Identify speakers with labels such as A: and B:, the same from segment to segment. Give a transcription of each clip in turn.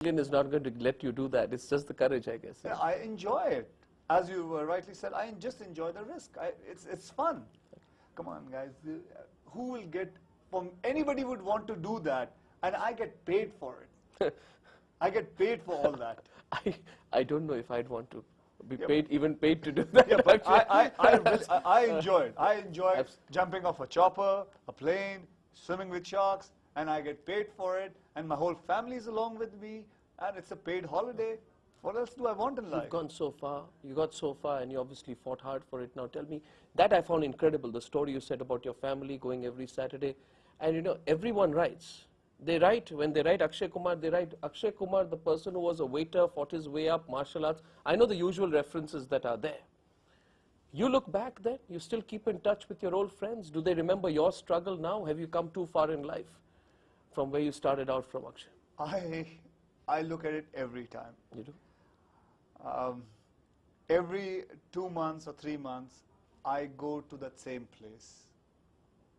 A: Is not going to let you do that. It's just the courage, I guess.
B: Yeah, I enjoy it. As you rightly said, I just enjoy the risk. It's fun. Come on, guys. Who will get, anybody would want to do that, and I get paid for it. I get paid for all that.
A: I don't know if I'd want to be
B: Yeah,
A: paid, even paid to do that.
B: Yeah, but
A: actually.
B: I enjoy it. I enjoy jumping off a chopper, a plane, swimming with sharks, and I get paid for it, and my whole family is along with me, and it's a paid holiday. What else do I want in life?
A: You've gone so far. You got so far, and you obviously fought hard for it. Now tell me, that I found incredible, the story you said about your family going every Saturday. And you know, everyone writes. They write, when they write Akshay Kumar, they write Akshay Kumar, the person who was a waiter, fought his way up, martial arts. I know the usual references that are there. You look back then, you still keep in touch with your old friends. Do they remember your struggle now? Have you come too far in life from where you started out from, Akshay?
B: I look at it every time.
A: You do?
B: Every 2 months or 3 months, I go to that same place.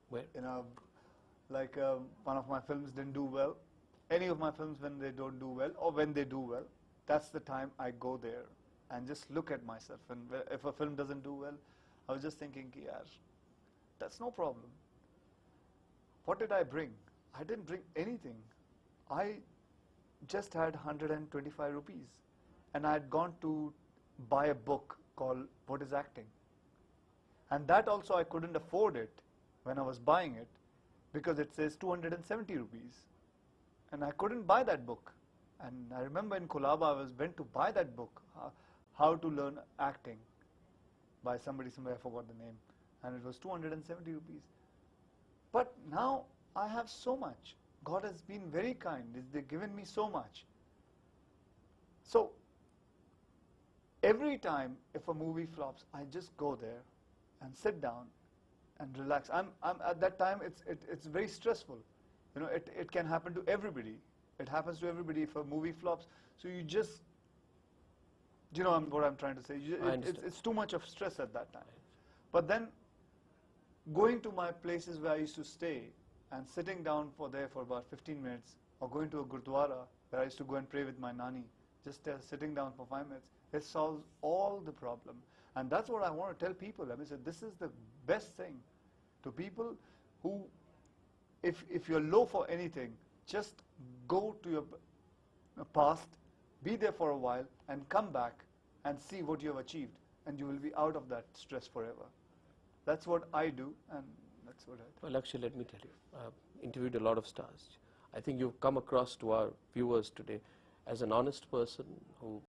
A: Where?
B: You know, like one of my films didn't do well. Any of my films, when they don't do well, or when they do well, that's the time I go there and just look at myself. And if a film doesn't do well, I was just thinking, yaar, that's no problem. What did I bring? I didn't bring anything. I just had 125 rupees. And I had gone to buy a book called What is Acting? And that also I couldn't afford it when I was buying it, because it says 270 rupees. And I couldn't buy that book. And I remember in Kolaba I went to buy that book, How to Learn Acting, by somebody, I forgot the name. And it was 270 rupees. But now I have so much. God has been very kind. They've given me so much. So every time if a movie flops, I just go there and sit down and relax. I'm at that time, it's very stressful. You know, it can happen to everybody. It happens to everybody if a movie flops. So you just, you know what I'm trying to say. It's too much of stress at that time. But then going to my places where I used to stay and sitting down there for about 15 minutes, or going to a gurdwara where I used to go and pray with my nani, just sitting down for 5 minutes, it solves all the problem. And that's what I want to tell people. I mean, so this is the best thing to people who, if you're low for anything, just go to your past, be there for a while, and come back and see what you have achieved, and you will be out of that stress forever. That's what I do, and that's what I do.
A: Well, actually, let me tell you, I've interviewed a lot of stars. I think you've come across to our viewers today as an honest person who